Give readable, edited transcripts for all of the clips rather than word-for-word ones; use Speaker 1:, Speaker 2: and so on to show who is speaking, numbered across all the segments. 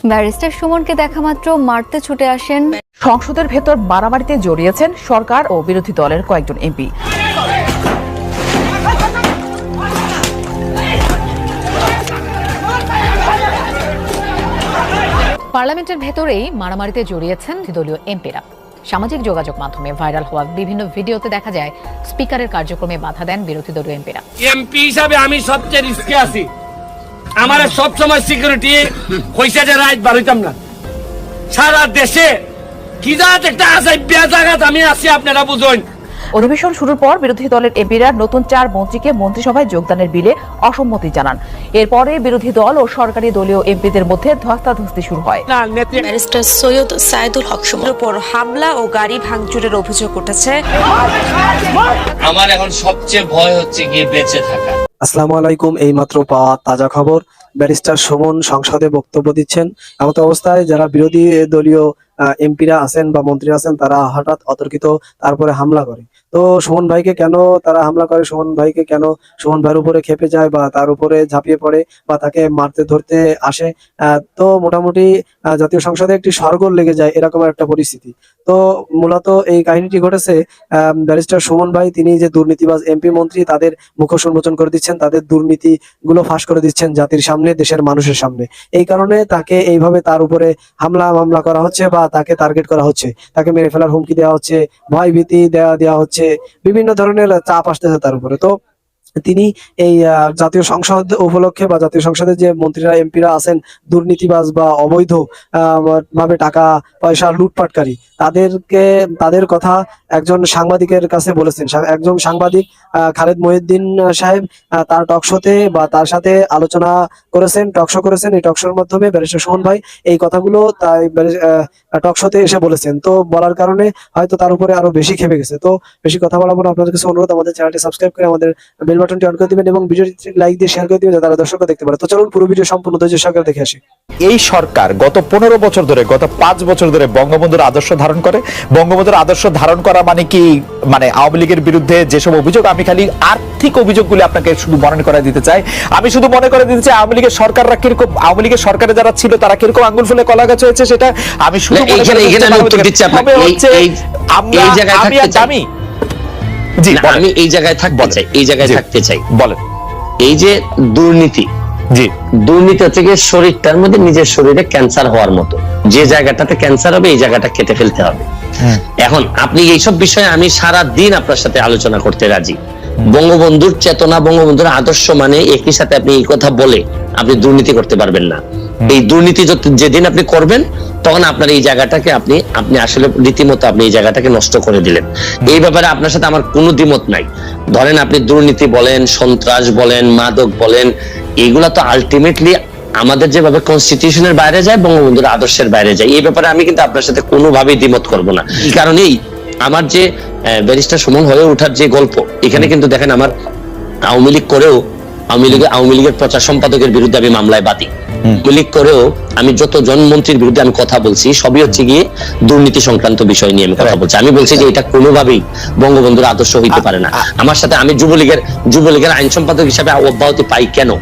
Speaker 1: Barrister সুমনকে দেখামাত্র মারতে ছুটে আসেন।
Speaker 2: সংসদের ভেতর মারামারিতে জড়িয়েছেন সরকার ও বিরোধী দলের কয়েকজন এমপি।
Speaker 3: পার্লামেন্টের ভেতরেই মারামারিতে জড়িয়েছেন দলীয় এমপিরা। সামাজিক যোগাযোগ মাধ্যমে ভাইরাল হওয়া বিভিন্ন ভিডিওতে দেখা যায় স্পিকারের কার্যক্রমে বাধা দেন বিরোধী দলীয় এমপিরা।
Speaker 4: এমপি হিসাবে আমি সবচেয়ে রিস্কে আছি। আমার সব সময় সিকিউরিটি পয়সা যে রাইট বাড়িতাম না। সারা দেশে কি জাত একটা আছে জায়গাতে আমি আছি, আপনারা বুঝুন।
Speaker 2: অধিবেশন শুরুর পর বিরোধী দলের এমপিরা নতুন 4 মন্ত্রীকে মন্ত্রিসভায় যোগদানের বিলে অসম্মতি জানান। এরপরে বিরোধী দল ও সরকারি দলীয় এমপিদের মধ্যে ধস্তাধস্তি শুরু হয়।
Speaker 5: ব্যারিস্টার সৈয়দ সাইদুল হক সুমনের উপর হামলা ও গাড়ি ভাঙচুরের অভিযোগ উঠেছে।
Speaker 6: আমার এখন সবচেয়ে ভয় হচ্ছে গিয়ে বেঁচে থাকা।
Speaker 7: আসসালামু আলাইকুম। এইমাত্র পাওয়া তাজা খবর, ব্যারিস্টার সুমন সংসদে বক্তব্য দিচ্ছেন। এমত অবস্থায় যারা বিরোধী দলীয় এমপিরা আছেন বা মন্ত্রী আছেন তারা হঠাৎ অতর্কিত তারপরে হামলা করে। তো সুমন ভাইকে কেন তারা হামলা করে, সুমন ভাইয়ের উপরে খেপে যায় বা তার উপরে ঝাঁপিয়ে পড়ে বা তাকে মারতে ধরতে আসে, তো মোটামুটি জাতীয় সংসদে একটি সরগোল লেগে যায়, এরকম একটা পরিস্থিতি। তো মূলত এই কাহিনীটি ঘটেছে ব্যারিস্টার সুমন ভাই, তিনি যে দুর্নীতিবাজ এমপি মন্ত্রী তাদের মুখোশ উন্মোচন করে দিচ্ছেন, তাদের দুর্নীতি গুলো ফাঁস করে দিচ্ছেন জাতির সামনে, দেশের মানুষের সামনে। এই কারণে তাকে এইভাবে তার উপরে মামলা করা হচ্ছে বা তাকে টার্গেট করা হচ্ছে, তাকে মেরে ফেলার হুমকি দেওয়া হচ্ছে, ভয় ভীতি দেওয়া হচ্ছে, বিভিন্ন ধরনের চাপ আসতেছে তার উপরে। তো তিনি এই জাতীয় সংসদ উপলক্ষে বা জাতীয় সংসদে যে মন্ত্রীরা এমপিরা আছেন দুর্নীতিবাজ বা অবৈধ ভাবে টাকা পয়সা লুটপাটকারী, তাদের কথা একজন সাংবাদিকের কাছে বলেছেন। একজন সাংবাদিক খালেদ মহিউদ্দিন সাহেব তার টকশোতে বা তার সাথে আলোচনা করেছেন, টকশো করেছেন। এই টকশোর মাধ্যমে ব্যারিস্টার সুমন ভাই এই কথাগুলো তাই টকশোতে এসে বলেছেন। তো বলার কারণে হয়তো তার উপরে আরো বেশি খেপে গেছে। তো বেশি কথা বলাবো না, আপনাদের কাছে অনুরোধ আমাদের চ্যানেলটি সাবস্ক্রাইব করে আমাদের বেল বাটনটি অন করে দিবেন এবং ভিডিওটি লাইক দিয়ে শেয়ার করে দিবেন যাতে দর্শকরা দেখতে পারে। তো চলুন পুরো ভিডিও সম্পূর্ণ ধৈর্য সহকারে দেখে আসি।
Speaker 8: এই সরকার গত 15 বছর ধরে, গত 5 বছর ধরে বঙ্গবন্ধুর আদর্শ ধারণ করে। বঙ্গবন্ধুর আদর্শ ধারণ করা মানে কি, মানে আওয়ামী লীগের বিরুদ্ধে যেসব অভিযোগ, আমি খালি আর্থিক অভিযোগগুলি আপনাকে শুধু মনে করে দিতে চাই। আমি শুধু মনে করে দিতে চাই আওয়ামী লীগের সরকাররা কিরকম, আওয়ামী লীগের সরকারে যারা ছিল তারা কিরকম আঙ্গুল ফুলে কলা গাছ হয়েছে, সেটা আমি শুধু
Speaker 6: এই জায়গায় থাকতে চাই।
Speaker 8: বলেন,
Speaker 6: এই যে দুর্নীতি, দুর্নীতি হচ্ছে গিয়ে শরীরটার মধ্যে নিজের শরীরে ক্যান্সার হওয়ার মতো। যে জায়গাটাতে ক্যান্সার হবে এই জায়গাটা কেটে ফেলতে হবে। এখন আপনি এইসব বিষয়ে আমি সারা দিন আপনার সাথে আলোচনা করতে রাজি। বঙ্গবন্ধুর চেতনা, বঙ্গবন্ধুর আদর্শ মানে একই সাথে আপনি এই কথা বলে আপনি দুর্নীতি করতে পারবেন না। এই দুর্নীতি যেদিন আপনি করবেন তখন আপনার এই জায়গাটাকে আপনি আসলে রীতিমতো আপনি এই জায়গাটাকে নষ্ট করে দিলেন। এই ব্যাপারে আপনার সাথে আমার কোনো দ্বিমত নাই। ধরেন আপনি দুর্নীতি বলেন, সন্ত্রাস বলেন, মাদক বলেন, এগুলা তো আলটিমেটলি আমাদের যেভাবে কনস্টিটিউশনের বাইরে যায়, বঙ্গবন্ধুর আদর্শের বাইরে যায়। এই ব্যাপারে আমি কিন্তু আপনার সাথে কোনোভাবেই দ্বিমত করব না। এই কারণেই আমার যে ব্যারিস্টার সুমন হয়ে ওঠার যে গল্প, এখানে কিন্তু দেখেন আমার আওয়ামী লীগ করেও আওয়ামী লীগের প্রচার সম্পাদকের বিরুদ্ধে আমি মামলায় বাদী। আওয়ামী লীগ করেও আমি যতজন মন্ত্রীর বিরুদ্ধে আমি কথা বলছি সবই হচ্ছে গিয়ে দুর্নীতি সংক্রান্ত বিষয় নিয়ে আমি কথা বলছি। আমি বলছি যে এটা কোনোভাবেই বঙ্গবন্ধুর আদর্শ হইতে পারে না। আমার সাথে আমি যুবলীগের আইন সম্পাদক হিসাবে অব্যাহতি পাই কেন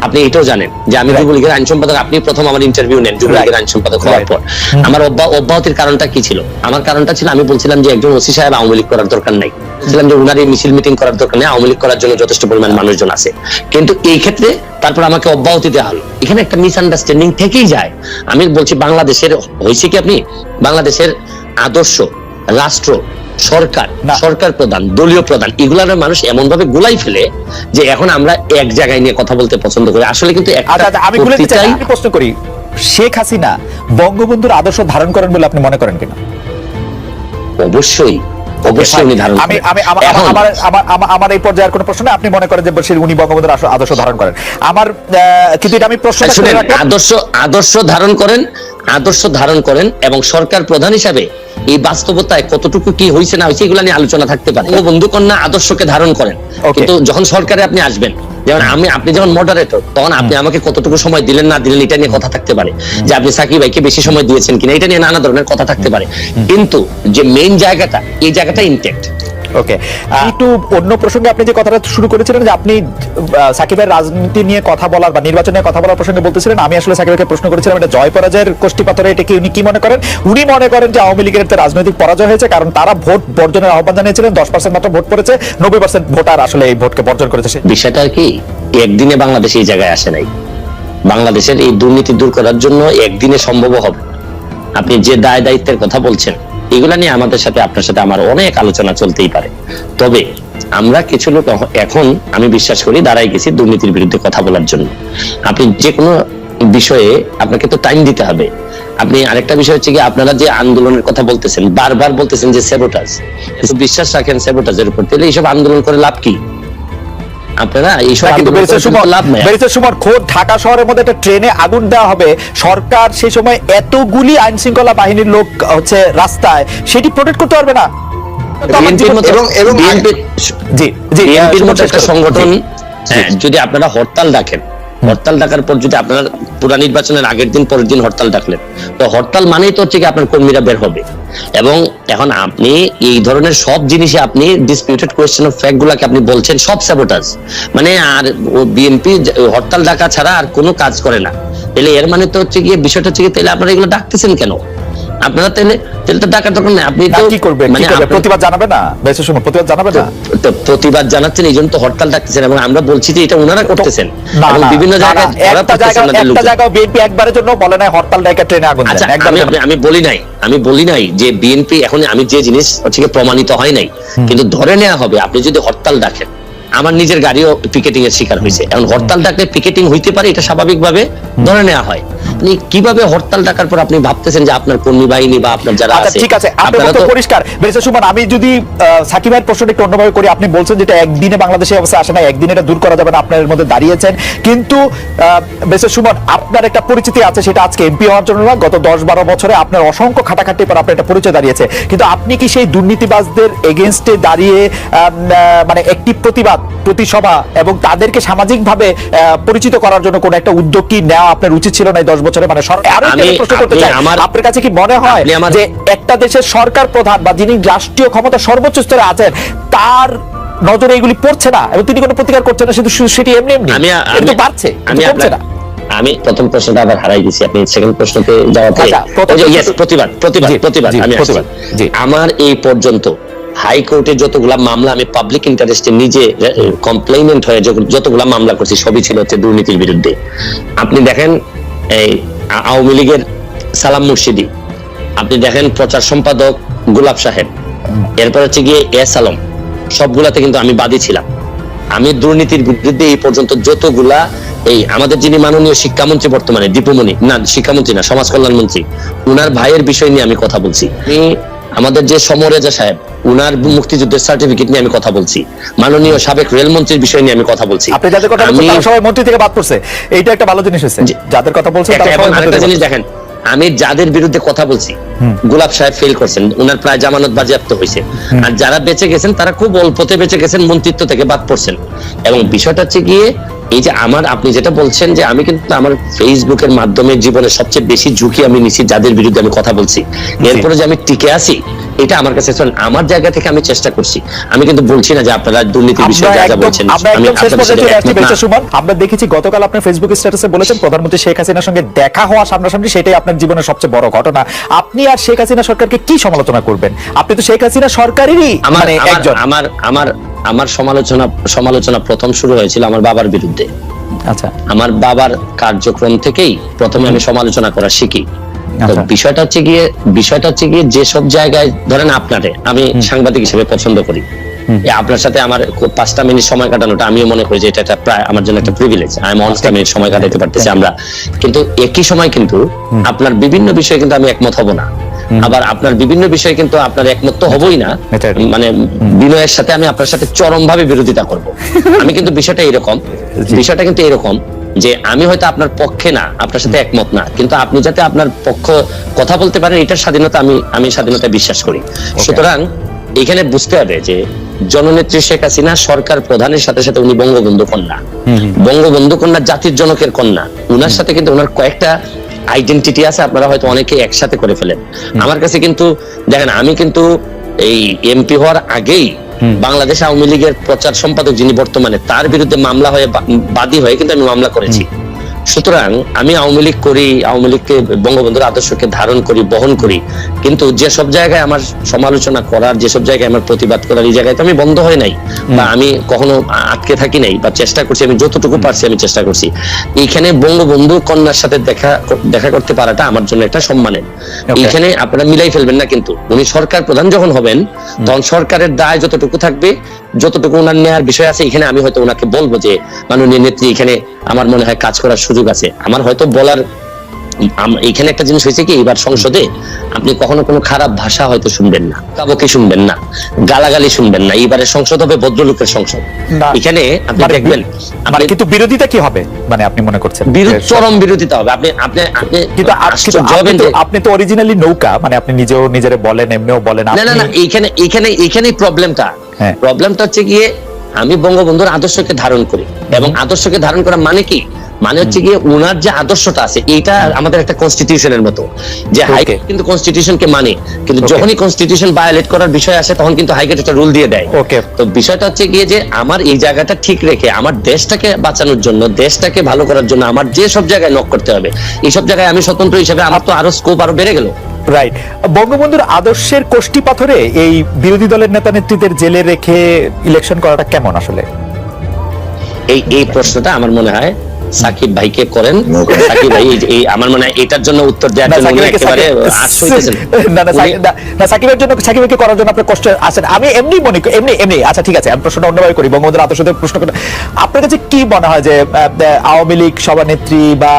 Speaker 6: আপনি এটাও জানেন যে আমি যুবলীগের আইন সম্পাদক। আপনি প্রথম আমার ইন্টারভিউ নেন যুবলীগের আইন সম্পাদক হওয়ার পর। আমার অব্যাহতির কারণটা কি ছিল? আমার কারণটা ছিল আমি বলছিলাম যে একজন ওসি সাহেব আওয়ামী লীগ করার দরকার নাই, বলছিলাম যে উনার এই মিছিল মিটিং করার দরকার নেই, আওয়ামী লীগ করার জন্য যথেষ্ট পরিমাণ মানুষজন আছে। কিন্তু এই ক্ষেত্রে তারপর আমাকে অব্যাহতি দেওয়া হলো। এখানে একটা মিসআন্ডারস্ট্যান্ডিং থেকেই যায়। আমি বলছি বাংলাদেশের হয়েছে কি, আপনি বাংলাদেশের আদর্শ, রাষ্ট্র, সরকার প্রধান, দলীয় প্রধান, এগুলার মানুষ এমন ভাবে গুলাই ফেলে যে এখন আমরা এক জায়গায় নিয়ে কথা বলতে পছন্দ করি। আসলে কিন্তু
Speaker 8: আমি প্রশ্ন করি, শেখ হাসিনা বঙ্গবন্ধুর আদর্শ ধারণ করেন বলে আপনি মনে করেন কিনা?
Speaker 6: অবশ্যই উনি ধারণ করেন।
Speaker 8: আমার এই পর্যায়ের কোনো প্রশ্ন না, আপনি মনে করেন যে উনি বঙ্গবন্ধুর আদর্শ ধারণ করেন। আমার কিন্তু এটা আমি প্রশ্ন
Speaker 6: আদর্শ ধারণ করেন এবং সরকার প্রধান হিসাবে এই বাস্তবতায় কতটুকু কি হয়েছে না হয়েছে এগুলা নিয়ে আলোচনা থাকতে পারে। বঙ্গবন্ধু কন্যা আদর্শকে ধারণ করেন, কিন্তু যখন সরকারে আপনি আসবেন, যেমন আপনি যখন মডারেটর, তখন আপনি আমাকে কতটুকু সময় দিলেন না দিলেন এটা নিয়ে কথা থাকতে পারে, যে আপনি সাকিব ভাইকে বেশি সময় দিয়েছেন কিনা এটা নিয়ে নানা ধরনের কথা থাকতে পারে। কিন্তু যে মেইন জায়গাটা, এই জায়গাটা ইনটেক্ট।
Speaker 8: ওকে, একটু অন্য প্রসঙ্গে আপনি যে কথাটা শুরু করেছিলেন যে আপনি সাকিবের রাজনীতি নিয়ে কথা বলার বা নির্বাচন নিয়ে কথা বলার প্রসঙ্গে বলতেছিলেন, আমি আসলে সাকিবকে প্রশ্ন করেছিলাম এটা জয় পরাজয়ের কোষ্ঠী পাথরে, এটা কি উনি কি মনে করেন? উনি মনে করেন যে আওয়ামী লীগের রাজনৈতিক পরাজয় হয়েছে, কারণ তারা ভোট বর্জনের আহ্বান জানিয়েছিলেন, 10% মাত্র ভোট পড়েছে, 90% ভোটার আসলে এই ভোটকে বর্জন করেছে।
Speaker 6: বিষয়টা কি একদিনে বাংলাদেশ এই জায়গায় আসে নাই। বাংলাদেশের এই দুর্নীতি দূর করার জন্য একদিনে সম্ভব হবে না। আপনি যে দায় দায়িত্বের কথা বলছেন এগুলা নিয়ে আমাদের সাথে আপনার সাথে আমার অনেক আলোচনা চলতেই পারে, তবে আমরা কিছু লোক এখন আমি বিশ্বাস করি দাঁড়াই গেছি দুর্নীতির বিরুদ্ধে কথা বলার জন্য। আপনি যে কোনো বিষয়ে আপনাকে তো টাইম দিতে হবে। আপনি আরেকটা বিষয় হচ্ছে কি, আপনারা যে আন্দোলনের কথা বলতেছেন, বারবার বলতেছেন যে স্যাবোটাজ, বিশ্বাস রাখেন স্যাবোটাজের উপর, তাহলে এইসব আন্দোলন করে লাভ কি? আপনারা এইসব লাভ নাই।
Speaker 8: খোদ ঢাকা শহরের মধ্যে একটা ট্রেনে আগুন দেওয়া হবে, সরকার সেই সময় এতগুলি আইন শৃঙ্খলা বাহিনীর লোক হচ্ছে রাস্তায়, সেটি প্রোটেক্ট করতে পারবে না।
Speaker 6: বিএনপির মতো একটা সংগঠন যদি আপনারা হরতাল ডাকেন, হরতাল ডাকার পর যদি আপনারা পুরা নির্বাচনের আগের দিন পরের দিন হরতাল ডাকলেন, তো হরতাল মানেই তো হচ্ছে কি আপনার কর্মীরা বের হবে। এবং এখন আপনি এই ধরনের সব জিনিসে আপনি ডিসপিউটেড কোয়েশ্চেন অফ ফ্যাক্ট গুলাকে আপনি বলছেন সব স্যাবোটাজ, মানে আর বিএনপি হরতাল ডাকা ছাড়া আর কোনো কাজ করে না। তাহলে এর মানে তো হচ্ছে গিয়ে বিষয়টা হচ্ছে কি, তাহলে আপনারা এগুলো ডাকতেছেন কেন? আপনারা তাহলে তো ডাকার দরকার নেই। আপনি তো
Speaker 8: কি করবেন, মানে প্রতিবাদ জানাবেন না? প্রতিবাদ জানাবেন না?
Speaker 6: প্রতিবাদ জানাচ্ছেন, এই জন্য তো হরতাল ডাকতেছেন, এবং আমরা বলছি যে এটা ওনারা করতেছেন বিভিন্ন জায়গায়।
Speaker 8: একটা জায়গায় বিএনপি একবারের জন্য বলে নাই হরতাল ডাকা ট্রেনে আগুন দেন।
Speaker 6: আমি বলি নাই যে বিএনপি, এখন আমি যে জিনিস হচ্ছে প্রমাণিত হয় নাই, কিন্তু ধরে নেওয়া হবে আপনি যদি হরতাল ডাকেন। আমার নিজের গাড়িও পিকেটিং এর শিকার হয়েছে। এখন হরতাল ডাকলে পিকেটিং হইতে পারে, এটা স্বাভাবিকভাবে ধরে নেওয়া হয়। আপনি কিভাবে হরতাল ডাকার পর আপনি ভাবতেছেন যে আপনার কর্মী বাহিনী বা আপনার যারা আছে,
Speaker 8: ঠিক আছে, আপনারা তো পরিষ্কার। বেরিস্টার সুমন, আমি যদি সাকিব ভাইয়ের প্রশ্নটা একটু অন্যভাবে করি, আপনি বলছেন যেটা একদিনে বাংলাদেশের অবস্থা আসে না, একদিনে এটা দূর করা যাবে না, আপনার মধ্যে দাঁড়িয়েছেন। কিন্তু বেরিস্টার সুমন, আপনার একটা পরিচিতি আছে, সেটা আজকে এমপি হওয়ার জন্য না, গত 10-12 বছরে আপনার অসংখ্য খাটাখাটির পর আপনার একটা পরিচয় দাঁড়িয়েছে। কিন্তু আপনি কি সেই দুর্নীতিবাজদের এগেইনস্টে দাঁড়িয়ে মানে একটি প্রতিসভা এবং তাদেরকে সামাজিকভাবে পরিচিত করার জন্য কোন একটা উদ্যোগ কি নেওয়া আপনার উচিত ছিল না 10 বছরে? মানে প্রশ্ন করতে চাই, আপনার কাছে কি মনে হয় যে একটা দেশের সরকার প্রধান বা যিনি রাষ্ট্রীয় ক্ষমতা সর্বোচ্চ স্তরে আছেন, তার নজরে এগুলি পড়ছে না এবং তিনি কোনো প্রতিকার করছেন না, শুধু সেটি এমনি এমনি বাড়ছে, কমছে না?
Speaker 6: আমি প্রথম প্রশ্নটা আবার হারাই গেছি, আপনি সেকেন্ড প্রশ্নতে যাওয়াতে প্রতিবাদ আমার এই পর্যন্ত হাইকোর্টে যতগুলা মামলা আমি পাবলিক ইন্টারেস্টে নিজে কমপ্লেইনেন্ট হয়ে যতগুলা মামলা করছি, সবই ছিল হচ্ছে দুর্নীতির বিরুদ্ধে। আপনি দেখেন এই আওয়ামী লীগের সালাম মুর্শিদি, আপনি দেখেন প্রচার সম্পাদক গোলাপ সাহেব, এরপর হচ্ছে গিয়ে এস আলম, সবগুলাতে কিন্তু আমি বাদী ছিলাম। আমি দুর্নীতির বিরুদ্ধে এই পর্যন্ত যতগুলা, এই আমাদের যিনি মাননীয় শিক্ষামন্ত্রী বর্তমানে, দীপুমণি না, শিক্ষামন্ত্রী না, সমাজ কল্যাণ মন্ত্রী, উনার ভাইয়ের বিষয় নিয়ে আমি কথা বলছি। আমাদের যে সমরেজা সাহেব, উনার মুক্তিযুদ্ধের সার্টিফিকেট নিয়ে আমি কথা বলছি। মাননীয় সাবেক রেলমন্ত্রীর বিষয় নিয়ে আমি কথা বলছি।
Speaker 8: আপনি যাদের কথা বলছেন তারা সবাই মন্ত্রী থেকে বাদ পড়ছে, এইটা একটা ভালো জিনিস হয়েছে। যাদের কথা বলছেন তারা সবাই আরেকটা জিনিস
Speaker 6: দেখেন, আমি যাদের বিরুদ্ধে কথা বলছি, গোলাপ সাহেব ফেল করছেন, উনার প্রায় জামানত বাজেয়াপ্ত হয়েছে। আর যারা বেঁচে গেছেন তারা খুব অল্পতে বেঁচে গেছেন, মন্ত্রিত্ব থেকে বাদ পড়ছেন। এবং বিষয়টা হচ্ছে গিয়ে এই যে আপনি যেটা বলছেন যে আমি কিন্তু আমার ফেসবুকের মাধ্যমে জীবনে সবচেয়ে বেশি ঝুঁকি আমি নিছি যাদের বিরুদ্ধে আমি কথা বলছি, এরপরে যে আমি টিকে আছি, এটা আমার কাছে আমার জায়গা থেকে আমি চেষ্টা করছি। আমি কিন্তু বলছি না যে আপনারা দুর্নীতির বিষয়ে যা যা বলছেন।
Speaker 8: আমরা দেখেছি গতকাল আপনার ফেসবুক স্ট্যাটাসে বলেছেন প্রধানমন্ত্রী শেখ হাসিনার সঙ্গে দেখা হওয়া সামনাসামনি, সেটাই আপনার জীবনের সবচেয়ে বড় ঘটনা। আপনি আর শেখ হাসিনা সরকারকে কি সমালোচনা করবেন? আপনি তো শেখ হাসিনা সরকারেরই একজন।
Speaker 6: আমার সমালোচনা প্রথম শুরু হয়েছিল আমার বাবার বিরুদ্ধে। আচ্ছা, আমার বাবার কার্যক্রম থেকেই প্রথমে আমি সমালোচনা করা শিখি। বিষয়টা হচ্ছে গিয়ে যেসব জায়গায় ধরেন আপনারে আমি সাংবাদিক হিসেবে পছন্দ করি, আপনার সাথে আমার 5টা মিনিট সময় কাটানোটা আমিও মনে করি যে এটা প্রায় আমার জন্য একটা প্রিভিলেজ। আমি 5টা মিনিট সময় কাটাতে পারতেছি আমরা, কিন্তু একই সময় কিন্তু আপনার বিভিন্ন বিষয়ে কিন্তু আমি একমত হব না। আবার আপনার বিভিন্ন বিষয়ে কিন্তু আপনার একমত তো হবই না, মানে বিনয়ের সাথে আমি আপনার সাথে চরমভাবে বিরোধিতা করব। আমি কিন্তু বিষয়টা কিন্তু এরকম যে আমি হয়তো আপনার পক্ষে না, আপনার সাথে একমত না, কিন্তু আপনি যাতে আপনার পক্ষ কথা বলতে পারেন, এটার স্বাধীনতা আমি স্বাধীনতা বিশ্বাস করি। সুতরাং এখানে বুঝতে হবে যে জননেত্রী শেখ হাসিনা সরকার প্রধানের সাথে সাথে উনি বঙ্গবন্ধু কন্যা, জাতির জনকের কন্যা। উনার সাথে কিন্তু ওনার কয়েকটা আইডেন্টিটি আছে, আপনারা হয়তো অনেকে একসাথে করে ফেলেন। আমার কাছে কিন্তু দেখেন, আমি কিন্তু এই এমপি হওয়ার আগেই বাংলাদেশ আওয়ামী লীগের প্রচার সম্পাদক যিনি বর্তমানে, তার বিরুদ্ধে মামলা হয়ে বাদী হয়ে কিন্তু আমি মামলা করেছি। সুতরাং আমি আওয়ামী লীগ করি, আওয়ামী লীগকে বঙ্গবন্ধুর আদর্শকে ধারণ করি, বহন করি, কিন্তু যেসব জায়গায় আমার সমালোচনা করার, যেসব জায়গায় আমার প্রতিবাদ করার, এই জায়গায় তো আমি বন্ধ হয় নাই বা আমি কখনো আটকে থাকি নাই, বা চেষ্টা করছি, আমি যতটুকু পারছি আমি চেষ্টা করছি। এইখানে বঙ্গবন্ধু কন্যার সাথে দেখা করতে পারাটা আমার জন্য একটা সম্মানের। এইখানে আপনারা মিলাই ফেলবেন না, কিন্তু উনি সরকার প্রধান যখন হবেন তখন সরকারের দায় যতটুকু থাকবে, যতটুকু ওনার নেওয়ার বিষয় আছে, এখানে আমি হয়তো ওনাকে বলবো যে মাননীয় নেত্রী, এখানে আমার মনে হয় কাজ করার সুযোগ আছে। আমার হয়তো বলার এখানে একটা জিনিস হয়েছে কি, এবার সংসদে আপনি কখনো কোনো খারাপ ভাষা হয়তো শুনবেন না, কাবকি শুনবেন না, গালাগালি শুনবেন না। এবারে সংসদ হবে ভদ্রলোকের সংসদ। এখানে আপনি দেখবেন,
Speaker 8: কিন্তু বিরোধিতা কি হবে, মানে আপনি মনে করছেন
Speaker 6: চরম বিরোধিতা হবে। আপনি আপনি আপনি
Speaker 8: কিন্তু আপনি তো অরিজিনালি নৌকা, মানে আপনি নিজেও নিজেরে বলেন, এমনিও বলেন।
Speaker 6: না না না, এইখানেই প্রবলেমটা। প্রবলেমটা হচ্ছে গিয়ে আমি বঙ্গবন্ধুর আদর্শকে ধারণ করি, এবং আদর্শকে ধারণ করা মানে কি, মানে হচ্ছে গিয়ে উনার যে আদর্শটা আছে, এইটা আমাদের একটা কনস্টিটিউশনের মতো, যে হাইকোর্ট কিন্তু কনস্টিটিউশনকে মানে, কিন্তু যখনই কনস্টিটিউশন ভায়োলেট করার বিষয় আসে তখন কিন্তু হাইকোর্ট একটা রুল দিয়ে দেয়। তো বিষয়টা হচ্ছে গিয়ে যে আমার এই জায়গাটা ঠিক রেখে আমার দেশটাকে বাঁচানোর জন্য, দেশটাকে ভালো করার জন্য আমার যে সব জায়গায় নক করতে হবে, এই সব জায়গায় আমি স্বতন্ত্র হিসেবে আমার তো আরো স্কোপ আরো বেড়ে গেল।
Speaker 8: রাইট। বঙ্গবন্ধুর আদর্শের কোষ্ঠী পাথরে এই বিরোধী দলের নেতা নেত্রীদের জেলে রেখে ইলেকশন করাটা কেমন আসলে?
Speaker 6: এই প্রশ্নটা আমার মনে হয় সাকিব ভাইকে করেন। সাকিব ভাই এই আমার মনে হয় এটার জন্য উত্তর দেওয়ার জন্য উনি একেবারে আশ্চর্য হয়েছেন।
Speaker 8: না সাকিবের জন্য, সাকিবকে করার জন্য আপনার কষ্ট আছেন। আমি এমনি মনে করি, এমনি আচ্ছা ঠিক আছে, আমি প্রশ্নটা অন্যভাবে করি। বঙ্গবন্ধুর আদর্শদের প্রশ্ন করি, আপনার কাছে কি মনে হয় যে আওয়ামী লীগ সভানেত্রী বা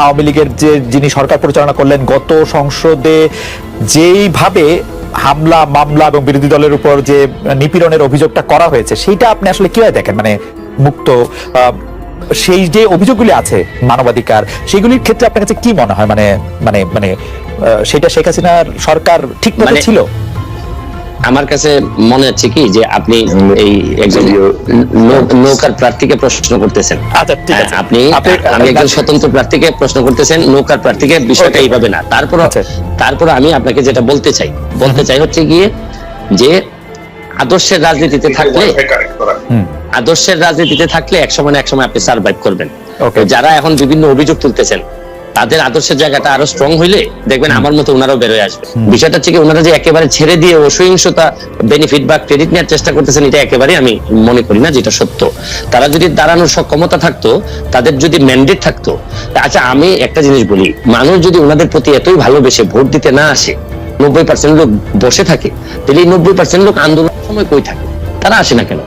Speaker 8: আওয়ামী লীগের যে যিনি সরকার পরিচালনা করলেন, গত সংসদে যেইভাবে হামলা, মামলা এবং বিরোধী দলের উপর যে নিপীড়নের অভিযোগটা করা হয়েছে, সেইটা আপনি আসলে কিভাবে দেখেন? মানে মুক্ত সেই যে অভিযোগগুলি আছে মানবাধিকার, সেগুলির ক্ষেত্রে আপনার কাছে কি মনে হয়? মানে মানে মানে সেটা শেখ হাসিনার সরকার ঠিক মতো ছিল?
Speaker 6: আমার কাছে মনে হচ্ছে কি যে আপনি এই একজন নৌকার প্রার্থীকে প্রশ্ন করতেছেন।
Speaker 8: আচ্ছা ঠিক আছে,
Speaker 6: আপনি আমি একজন স্বতন্ত্র প্রার্থীকে প্রশ্ন করতেছেন, নৌকার প্রার্থীকে। বিষয়টা এইভাবে না। তারপর আমি আপনাকে যেটা বলতে চাই হচ্ছে গিয়ে যে আদর্শের রাজনীতিতে থাকলে এক সময় আপনি সার্ভাইভ করবেন। যারা এখন বিভিন্ন অভিযোগ তুলতেছেন, তাদের আদর্শের জায়গাটা আরো স্ট্রং হইলে দেখবেন আমার মতো ওনারাও বেরোয় আসবে। বিষয়টা হচ্ছে কি, ওনারা যে একেবারে ছেড়ে দিয়ে অসহিংসতা, বেনিফিট বা ক্রেডিট নেওয়ার চেষ্টা করতেছেন, এটা একেবারে আমি মনে করি না যেটা সত্য। তারা যদি দাঁড়ানোর সক্ষমতা থাকতো, তাদের যদি ম্যান্ডেট থাকতো। আচ্ছা আমি একটা জিনিস বলি, মানুষ যদি ওনাদের প্রতি এতই ভালোবেসে ভোট দিতে না আসে, 90% লোক বসে থাকে, তাহলে এই 90% লোক আন্দোলনের সময় কই থাকে? তারা আসে না কেন?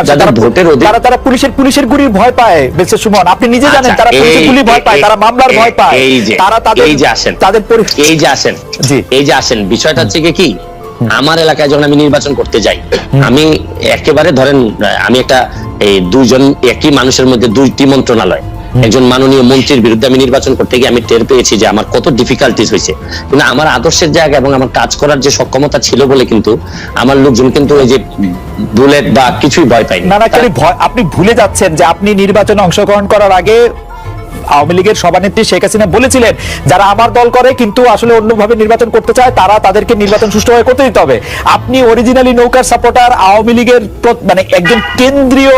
Speaker 8: যারা ভোটের অধিকার, তারা পুলিশের গুলির ভয় পায়। বেশি সুমন, আপনি নিজে জানেন তারা পুলিশের গুলির ভয় পায়, তারা মামলার ভয় পায়। তারা
Speaker 6: এই যে আসেন বিষয়টা হচ্ছে কি, আমার এলাকায় যখন আমি নির্বাচন করতে যাই, আমি একেবারে ধরেন আমি একটা দুইজন একই মানুষের মধ্যে দুইটি মন্ত্রণালয়, একজন মাননীয় মন্ত্রীর বিরুদ্ধে আমি নির্বাচন করতে গিয়ে আমি টের পেয়েছি যে আমার কত ডিফিকাল্টিস হয়েছে। কিন্তু আমার আদর্শের জায়গা এবং আমার কাজ করার যে সক্ষমতা ছিল বলে কিন্তু আমার লোকজন কিন্তু ওই যে বুলেট বা কিছুই ভয় পায়নি।
Speaker 8: না আপনি ভুলে যাচ্ছেন যে আপনি নির্বাচনে অংশগ্রহণ করার আগে আওয়ামী লীগের সভানেত্রী শেখ হাসিনা বলেছিলেন, যারা আমার দল করে কিন্তু আসলে অন্যভাবে নির্বাচন করতে চায়, তারা তাদেরকে নির্বাচন সুষ্ঠুভাবে করতে দিতে হবে। আপনি অরিজিনালি নৌকার সাপোর্টার, আওয়ামী লীগের মানে একজন কেন্দ্রীয়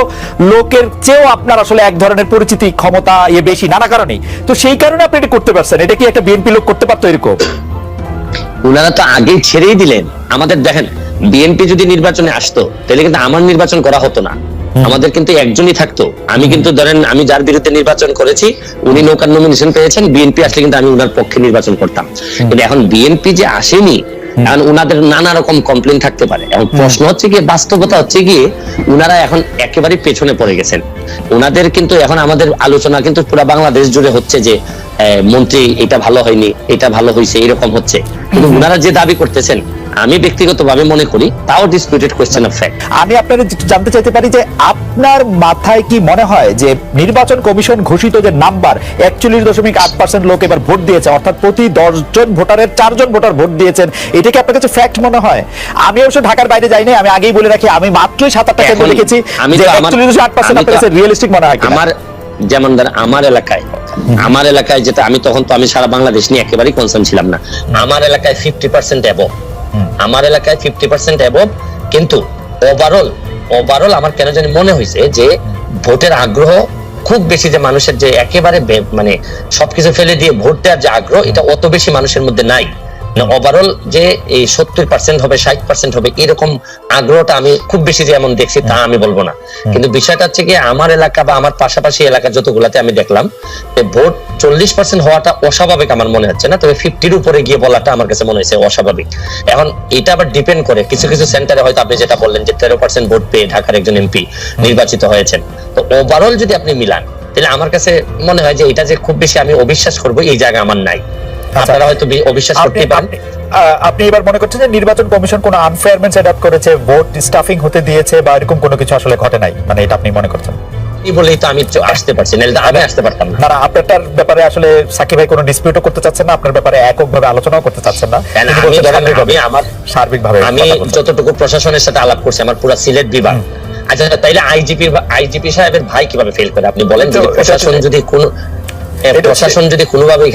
Speaker 8: লোকের চেয়েও আপনার আসলে এক ধরনের পরিচিতি, ক্ষমতা বেশি নানা কারণেই। তো সেই কারণে আপনি এটা করতে পারছেন। এটা কি একটা বিএনপি লোক করতে পারতো এরকম?
Speaker 6: ওনারা তো আগেই ছেড়েই দিলেন আমাদের। দেখেন, বিএনপি যদি নির্বাচনে আসতো তাহলে কিন্তু আমার নির্বাচন করা হতো না, আমাদের কিন্তু একজনই থাকতো। আমি কিন্তু ধরেন আমি যার বিরুদ্ধে নির্বাচন করেছি, উনি নৌকার নমিনেশন পেয়েছেন, বিএনপি আসলে কিন্তু আমি ওনার পক্ষে নির্বাচন করতাম। কিন্তু এখন বিএনপি যে আসেনি, এখন ওনাদের নানা রকম কমপ্লেন থাকতে পারে। এখন প্রশ্ন হচ্ছে গিয়ে, বাস্তবতা হচ্ছে গিয়ে ওনারা এখন একেবারে পেছনে পড়ে গেছেন। ওনাদের কিন্তু এখন আমাদের আলোচনা কিন্তু পুরো বাংলাদেশ জুড়ে হচ্ছে যে মন্ত্রী এটা ভালো হয়নি, এটা ভালো হয়েছে, এরকম হচ্ছে। কিন্তু ওনারা যে দাবি করতেছেন, আমি ব্যক্তিগতভাবে মনে করি তাও ডিসপিউটেড কোশ্চেন অফ ফ্যাক্ট।
Speaker 8: আমি আপনাদের জানতে চাইতে পারি যে আপনার মাথায় কি মনে হয় যে নির্বাচন কমিশন ঘোষিত যে নাম্বার 41.8% লোক এবার ভোট দিয়েছে, অর্থাৎ প্রতি 10 জন ভোটারের 4 জন ভোটার ভোট দিয়েছেন, এটা কি আপনার কাছে ফ্যাক্ট মনে হয়? আমি অবশ্য ঢাকার বাইরে যাইনি, আমি আগেই বলে রাখি, আমি মাত্রই 7-8টা কেন্দ্র দেখেছি। 41.8% আপনার কাছে রিয়েলিস্টিক মনে হয়?
Speaker 6: আমার যেমন ধর আমার এলাকায় যেটা আমি তখন তো আমি সারা বাংলাদেশ নিয়ে একেবারেই কনসার্ন ছিলাম না। আমার এলাকায় 50% অ্যাবভ, আমার এলাকায় 50% অ্যাবভ। কিন্তু ওভারঅল আমার কেন জানি মনে হয়েছে যে ভোটের আগ্রহ খুব বেশি, যে মানুষের যে একেবারে মানে সবকিছু ফেলে দিয়ে ভোট দেওয়ার যে আগ্রহ, এটা অত বেশি মানুষের মধ্যে নাই। ওভারঅল যে এই 70% হবে 60% হবে এরকম আগ্রহটা আমি খুব বেশি যে এমন দেখছি তা আমি বলবো না। কিন্তু বিষয়টা হচ্ছে কি, আমার এলাকা বা আমার পাশাপাশি এলাকা যতগুলাতে আমি দেখলাম যে ভোট 40% হওয়াটা অস্বাভাবিক আমার মনে হচ্ছে না, তবে 50-র উপরে গিয়ে বলাটা আমার কাছে মনে হয়েছে অস্বাভাবিক। এখন এটা আবার ডিপেন্ড করে, কিছু কিছু সেন্টারে হয়তো আপনি যেটা বললেন যে 13% ভোট পেয়ে ঢাকার একজন এমপি নির্বাচিত হয়েছেন। তো ওভারঅল যদি আপনি মিলান, তাহলে আমার কাছে মনে হয় যে এটা যে খুব বেশি আমি অবিশ্বাস করবো এই জায়গা আমার নাই। আপনারা হয়তো অবিশ্বাস করতে পারেন।
Speaker 8: আপনি এবার মনে করছেন যে নির্বাচন কমিশন কোনো আনফেয়ারনেস সেটআপ করেছে, ভোট স্টাফিং হতে দিয়েছে বা এরকম কোনো কিছু আসলে ঘটে নাই, মানে এটা আপনি মনে করছেন?
Speaker 6: এই বলেই তো আমি আসতে পারছি, নাহলে আমি আসতে পারতাম না।
Speaker 8: না, আপনারটার ব্যাপারে আসলে সাকিব ভাই কোনো ডিসপিউটও করতে চাচ্ছেন না, আপনার ব্যাপারে এককভাবে আলোচনাও করতে চাচ্ছেন না।
Speaker 6: আমি যতটুকু প্রশাসনের সাথে আলাপ করছি, আমার পুরো সিলেট বিভাগ। আচ্ছা, তাইলে আইজিপি সাহেবের ভাই কিভাবে ফেল করে আপনি বলেন? প্রশাসন যদি কোনোভাবে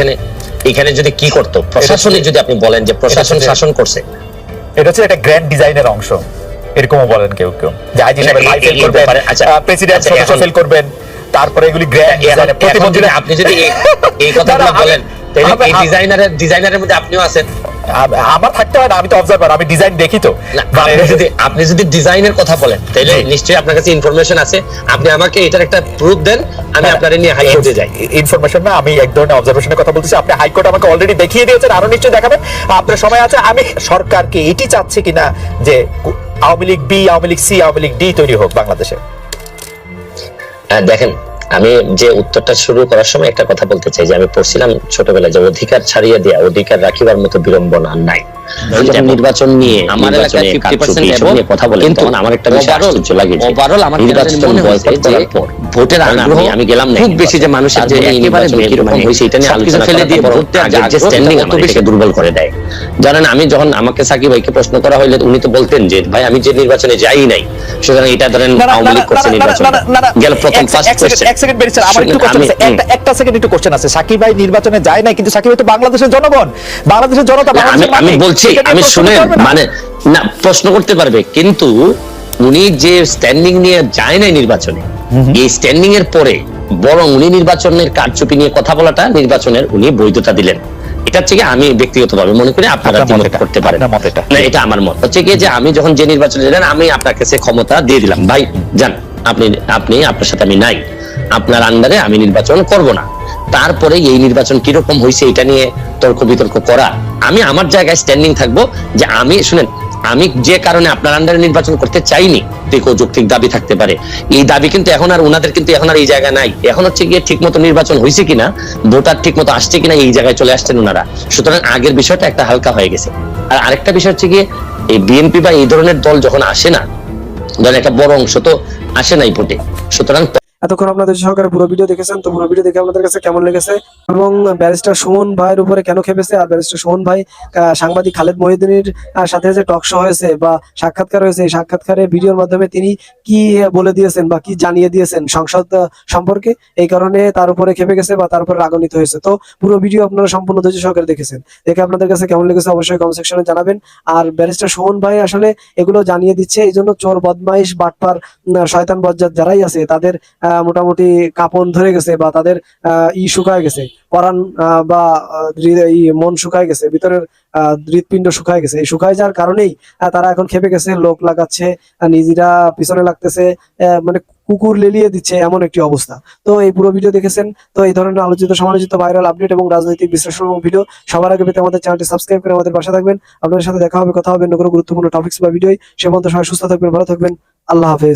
Speaker 6: এখানে যদি কি করতো, প্রশাসনে যদি আপনি বলেন যে প্রশাসন শাসন করছে,
Speaker 8: এটা হচ্ছে একটা গ্র্যান্ড ডিজাইনের অংশ, এরকমও বলেন কেউ কেউ, যে আইজি সাহেবের ভাই ফেল করবেন, প্রেসিডেন্ট সদস্য ফেল করবেন, তারপরে এগুলি গ্র্যান্ড ডিজাইনের প্রতিবন্ধী।
Speaker 6: আপনি যদি এই কথাটা বলেন, তাহলে এই ডিজাইনারের মধ্যে আপনিও আছেন।
Speaker 8: আমার থাকতে হয় না, আমি তো অবজারভার, আমি ডিজাইন দেখি তো।
Speaker 6: আপনি যদি ডিজাইনের কথা বলেন, তাহলে নিশ্চয়ই আপনার কাছে ইনফরমেশন আছে, আপনি আমাকে এটার একটা প্রুফ দেন, আমি আপনারে নিয়ে হাইকোর্টে যাই।
Speaker 8: ইনফরমেশন না, আমি এক ধরনের অবজারভেশনের কথা বলতেছি। আপনি হাইকোর্ট আমাকে অলরেডি দেখিয়ে দিয়েছেন, আরো নিশ্চয়ই দেখাবেন, আপনার সময় আছে। আমি সরকারকে এটি চাচ্ছি কিনা যে Awami League B, Awami League C, Awami League D তৈরি হোক বাংলাদেশে।
Speaker 6: দেখেন, আমি যে উত্তরটা শুরু করার সময় একটা কথা বলতে চাই, যে আমি পড়ছিলাম ছোটবেলায় যে অধিকার ছাড়িয়ে দেয়া অধিকার রাখিবার মতো বিড়ম্বনা নাই। নির্বাচন নিয়ে আমার এলাকায় 50% কথা বলে, কিন্তু আমার একটা বিষয় আশ্চর্য লাগে, ওভারঅল আমার নির্বাচন বয়কট করার পর ভোটের আগ্রহ আমি গেলাম না, খুব বেশি যে মানুষের যে একেবারে কিরকম হয়েছে এটা নিয়ে আলোচনা ফেলে দিয়ে আগের যে স্ট্যান্ডিং আমাদেরকে দুর্বল করে দেয়। জানেন, আমি যখন আমাকে সাকিব ভাইকে প্রশ্ন করা হইলে উনি তো বলতেন যে ভাই আমি যে নির্বাচনে যাই নাই, সুতরাং এটা ধরেন আওয়ামী লীগ করছে নির্বাচন গেল প্রথম ফার্স্ট কোশ্চেন।
Speaker 8: এক সেকেন্ড বেরিয়েছে, আমার একটু কোশ্চেন আছে, একটা সেকেন্ড একটু কোশ্চেন আছে। সাকিব ভাই নির্বাচনে যায় নাই, কিন্তু সাকিব ভাই তো বাংলাদেশের জনগণ, বাংলাদেশের জনতা।
Speaker 6: আমি বলছি, আমি শুনেন, মানে না প্রশ্ন করতে পারবে, কিন্তু উনি যে স্ট্যান্ডিং নিয়ে যায় নাই নির্বাচনে, এই স্ট্যান্ডিং এর পরে বরং উনি নির্বাচনের কারচুপি নিয়ে কথা বলাটা নির্বাচনের উনি বৈধতা দিলেন। এটা হচ্ছে কি, আমি ব্যক্তিগতভাবে মনে করি, আপনারা করতে পারেন না, এটা আমার মত হচ্ছে কি, যে আমি যখন যে নির্বাচনে গেলেন, আমি আপনার কাছে ক্ষমতা দিয়ে দিলাম, ভাই যান, আপনার সাথে আমি নাই, আপনার আন্ডারে আমি নির্বাচন করব না। তারপরে এই নির্বাচন কিরকম হয়েছে এটা নিয়ে তর্ক বিতর্ক করা, আমি আমার জায়গায় স্ট্যান্ডিং থাকবো, যে আমি শুনেন, আমি যে কারণে আপনার আন্ডারে নির্বাচন করতে চাইনি, যৌক্তিক দাবি থাকতে পারে, এই দাবি কিন্তু এখন আর ওনাদের কিন্তু এখন আর এই জায়গা নাই। এখন হচ্ছে গিয়ে ঠিক মতো নির্বাচন হয়েছে কিনা, ভোটার ঠিক মতো আসছে কিনা, এই জায়গায় চলে আসছেন ওনারা। সুতরাং আগের বিষয়টা একটা হালকা হয়ে গেছে। আর আরেকটা বিষয় হচ্ছে গিয়ে, এই বিএনপি বা এই ধরনের দল যখন আসে না, ধরেন একটা বড় অংশ তো আসে নাই ভোটে, সুতরাং
Speaker 7: এতক্ষণ আপনাদের সহকারে পুরো ভিডিও দেখেছেন, তো পুরো ভিডিও দেখে আপনাদের কাছে কেমন লেগেছে এবং ব্যারিস্টার সুমন ভাইয়ের উপরে কেন খেপেছে, আর ব্যারিস্টার সুমন ভাই সাংবাদিক খালেদ মহিউদ্দিনের সাথে যে টক শো হয়েছে বা সাক্ষাৎকার হয়েছে, এই সাক্ষাৎকারে ভিডিওর মাধ্যমে তিনি কি বলে দিয়েছেন বা কি জানিয়ে দিয়েছেন সংসদ সম্পর্কে, এই কারণে তার উপরে খেপে গেছে বা তার উপরে রাগান্বিত হয়েছে। তো পুরো ভিডিও আপনারা সম্পূর্ণ ধৈর্য সহকারে দেখেছেন, দেখে আপনাদের কাছে কেমন লেগেছে অবশ্যই কমেন্ট সেকশনে জানাবেন। আর ব্যারিস্টার সুমন ভাই আসলে এগুলো জানিয়ে দিচ্ছে, এই জন্য চোর বদমাইশ বাটপার শয়তান বজ্জাত যারাই আছে তাদের মোটামুটি কাপন ধরে গেছে বা তাদের শুকায় গেছে, পরাণ বা মন শুকায় গেছে, ভিতরের হৃৎপিণ্ড শুকায় গেছে। এই শুকায় যাওয়ার কারণেই তারা এখন খেপে গেছে, লোক লাগাচ্ছে, নিজেরা পিছনে লাগতেছে, মানে কুকুর লেলিয়ে দিচ্ছে এমন একটি অবস্থা। তো এই পুরো ভিডিও দেখেছেন, তো এই ধরনের আলোচিত সমালোচিত ভাইরাল আপডেট এবং রাজনৈতিক বিশ্লেষণ ভিডিও সবার আগে পেতে আমাদের চ্যানেলটি সাবস্ক্রাইব করে আমাদের পাশে থাকবেন। আপনাদের সাথে দেখা হবে, কথা হবে অন্য কোনো গুরুত্বপূর্ণ টপিকস বা ভিডিও। সে পর্যন্ত সবাই সুস্থ থাকবেন, ভালো থাকবেন, আল্লাহ হাফেজ।